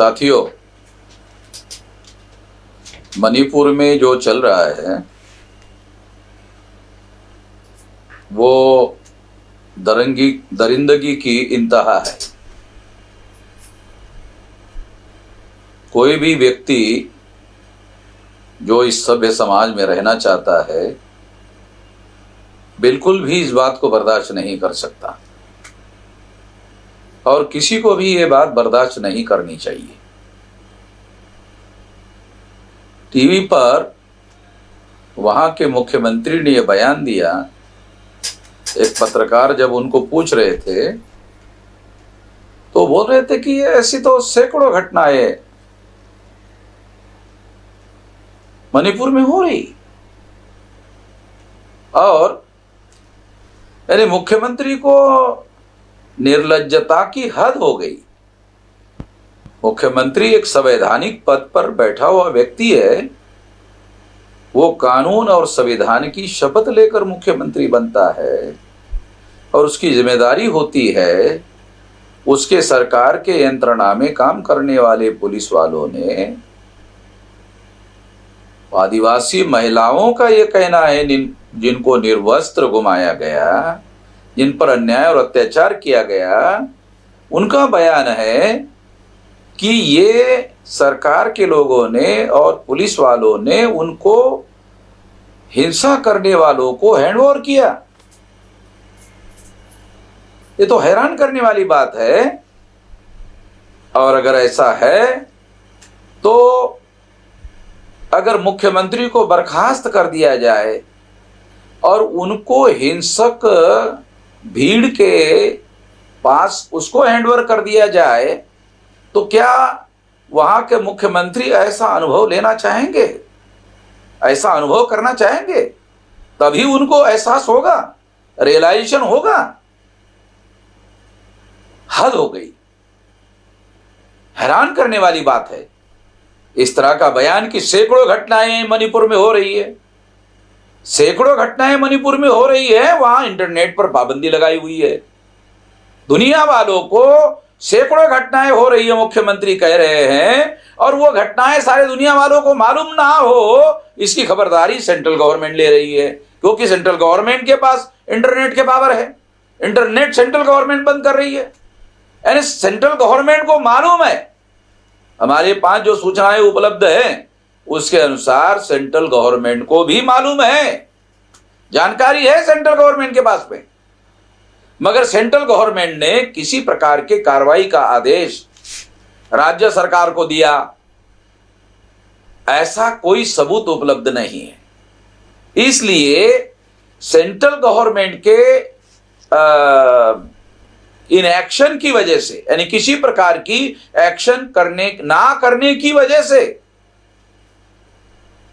साथियों, मणिपुर में जो चल रहा है वो दरिंदगी की इंतहा है। कोई भी व्यक्ति जो इस सभ्य समाज में रहना चाहता है बिल्कुल भी इस बात को बर्दाश्त नहीं कर सकता और किसी को भी ये बात बर्दाश्त नहीं करनी चाहिए। टीवी पर वहां के मुख्यमंत्री ने यह बयान दिया। एक पत्रकार जब उनको पूछ रहे थे तो बोल रहे थे कि ऐसी तो सैकड़ों घटनाएं मणिपुर में हो रही और यानी मुख्यमंत्री को निर्लज्जता की हद हो गई। मुख्यमंत्री एक संवैधानिक पद पर बैठा हुआ व्यक्ति है, वो कानून और संविधान की शपथ लेकर मुख्यमंत्री बनता है और उसकी जिम्मेदारी होती है उसके सरकार के यंत्रणा में काम करने वाले पुलिस वालों ने आदिवासी महिलाओं का ये कहना है जिनको निर्वस्त्र घुमाया गया, जिन पर अन्याय और अत्याचार किया गया, उनका बयान है कि ये सरकार के लोगों ने और पुलिस वालों ने उनको हिंसा करने वालों को हैंडओवर किया। ये तो हैरान करने वाली बात है। और अगर ऐसा है तो अगर मुख्यमंत्री को बर्खास्त कर दिया जाए और उनको हिंसक भीड़ के पास उसको हैंडओवर कर दिया जाए तो क्या वहां के मुख्यमंत्री ऐसा अनुभव लेना चाहेंगे, ऐसा अनुभव करना चाहेंगे? तभी उनको एहसास होगा, रियलाइजेशन होगा। हद हो गई, हैरान करने वाली बात है। इस तरह का बयान कि सैकड़ों घटनाएं मणिपुर में हो रही है, सैकड़ों घटनाएं मणिपुर में हो रही है, वहां इंटरनेट पर पाबंदी लगाई हुई है। दुनिया वालों को सैकड़ों घटनाएं हो रही है मुख्यमंत्री कह रहे हैं और वो घटनाएं सारे दुनिया वालों को मालूम ना हो, इसकी खबरदारी सेंट्रल गवर्नमेंट ले रही है क्योंकि सेंट्रल गवर्नमेंट के पास इंटरनेट के पावर है। इंटरनेट सेंट्रल गवर्नमेंट बंद कर रही है, यानी सेंट्रल गवर्नमेंट को मालूम है हमारे पास जो सूचनाएं उपलब्ध है उसके अनुसार सेंट्रल गवर्नमेंट को भी मालूम है, जानकारी है सेंट्रल गवर्नमेंट के पास में। मगर सेंट्रल गवर्नमेंट ने किसी प्रकार के कार्रवाई का आदेश राज्य सरकार को दिया, ऐसा कोई सबूत उपलब्ध नहीं है। इसलिए सेंट्रल गवर्नमेंट के इनएक्शन की वजह से, यानी किसी प्रकार की एक्शन ना करने की वजह से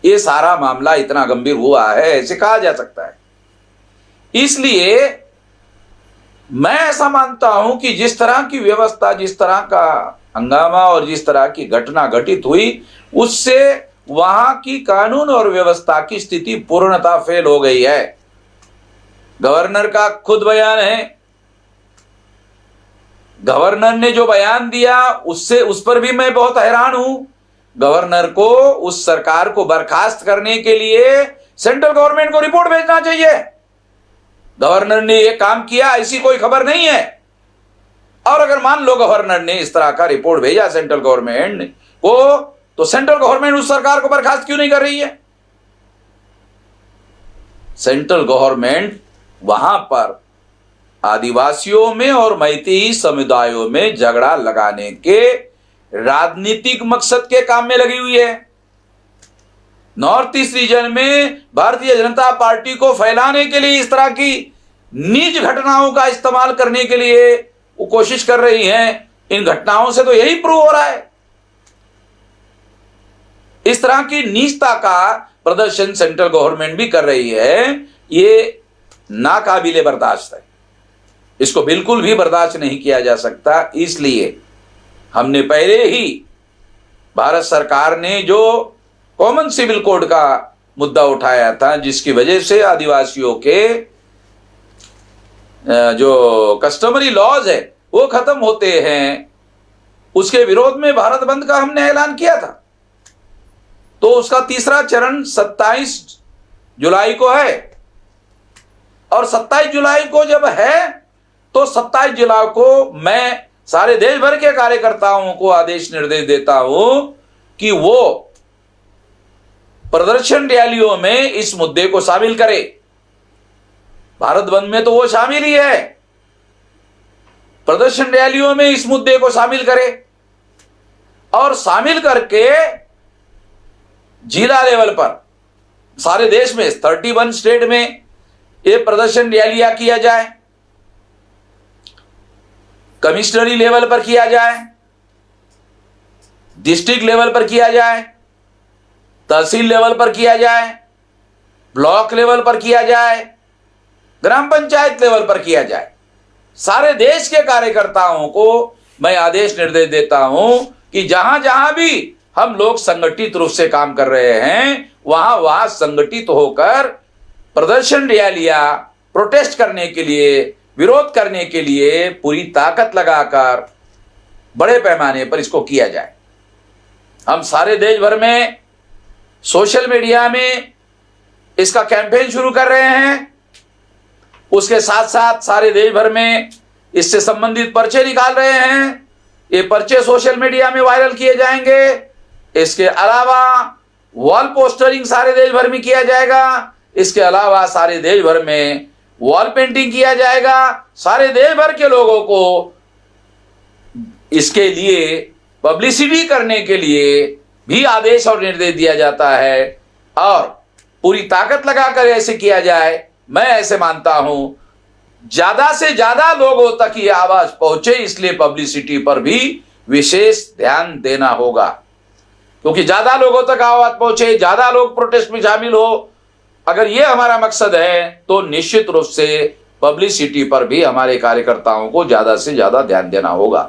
ये सारा मामला इतना गंभीर हुआ है, ऐसे कहा जा सकता है। इसलिए मैं ऐसा मानता हूं कि जिस तरह की व्यवस्था, जिस तरह का हंगामा और जिस तरह की घटना घटित हुई, उससे वहां की कानून और व्यवस्था की स्थिति पूर्णतः फेल हो गई है। गवर्नर का खुद बयान है, गवर्नर ने जो बयान दिया उस पर भी मैं बहुत हैरान हूं। गवर्नर को उस सरकार को बर्खास्त करने के लिए सेंट्रल गवर्नमेंट को रिपोर्ट भेजना चाहिए। गवर्नर ने यह काम किया ऐसी कोई खबर नहीं है। और अगर मान लो गवर्नर ने इस तरह का रिपोर्ट भेजा सेंट्रल गवर्नमेंट को, तो सेंट्रल गवर्नमेंट उस सरकार को बर्खास्त क्यों नहीं कर रही है? सेंट्रल गवर्नमेंट वहां पर आदिवासियों में और मैतेई समुदायों में झगड़ा लगाने के राजनीतिक मकसद के काम में लगी हुई है। नॉर्थ ईस्ट रीजन में भारतीय जनता पार्टी को फैलाने के लिए इस तरह की नीच घटनाओं का इस्तेमाल करने के लिए वो कोशिश कर रही हैं। इन घटनाओं से तो यही प्रूव हो रहा है। इस तरह की नीचता का प्रदर्शन सेंट्रल गवर्नमेंट भी कर रही है, ये नाकाबिले बर्दाश्त है। इसको बिल्कुल भी बर्दाश्त नहीं किया जा सकता। इसलिए हमने पहले ही भारत सरकार ने जो कॉमन सिविल कोड का मुद्दा उठाया था, जिसकी वजह से आदिवासियों के जो कस्टमरी लॉज है वो खत्म होते हैं, उसके विरोध में भारत बंद का हमने ऐलान किया था। तो उसका तीसरा चरण 27 जुलाई को है, और 27 जुलाई को जब है तो 27 जुलाई को मैं सारे देश भर के कार्यकर्ताओं को आदेश निर्देश देता हूं कि वो प्रदर्शन रैलियों में इस मुद्दे को शामिल करे। भारत बंद में तो वो शामिल ही है, प्रदर्शन रैलियों में इस मुद्दे को शामिल करे, और शामिल करके जिला लेवल पर सारे देश में 31 स्टेट में ये प्रदर्शन रैलियां किया जाए, कमिश्नरी लेवल पर किया जाए, डिस्ट्रिक्ट लेवल पर किया जाए, तहसील लेवल पर किया जाए, ब्लॉक लेवल पर किया जाए, ग्राम पंचायत लेवल पर किया जाए। सारे देश के कार्यकर्ताओं को मैं आदेश निर्देश देता हूं कि जहां जहां भी हम लोग संगठित रूप से काम कर रहे हैं वहां वहां संगठित होकर प्रदर्शन रैलियां प्रोटेस्ट करने के लिए, विरोध करने के लिए पूरी ताकत लगाकर बड़े पैमाने पर इसको किया जाए। हम सारे देश भर में सोशल मीडिया में इसका कैंपेन शुरू कर रहे हैं, उसके साथ साथ सारे देश भर में इससे संबंधित पर्चे निकाल रहे हैं। ये पर्चे सोशल मीडिया में वायरल किए जाएंगे। इसके अलावा वॉल पोस्टरिंग सारे देश भर में किया जाएगा। इसके अलावा सारे देश भर में वॉल पेंटिंग किया जाएगा। सारे देश भर के लोगों को इसके लिए पब्लिसिटी करने के लिए भी आदेश और निर्देश दिया जाता है, और पूरी ताकत लगाकर ऐसे किया जाए। मैं ऐसे मानता हूं ज्यादा से ज्यादा लोगों तक ये आवाज पहुंचे, इसलिए पब्लिसिटी पर भी विशेष ध्यान देना होगा, क्योंकि ज्यादा लोगों तक आवाज पहुंचे, ज्यादा लोग प्रोटेस्ट में शामिल हो। अगर ये हमारा मकसद है तो निश्चित रूप से पब्लिसिटी पर भी हमारे कार्यकर्ताओं को ज्यादा से ज्यादा ध्यान देना होगा।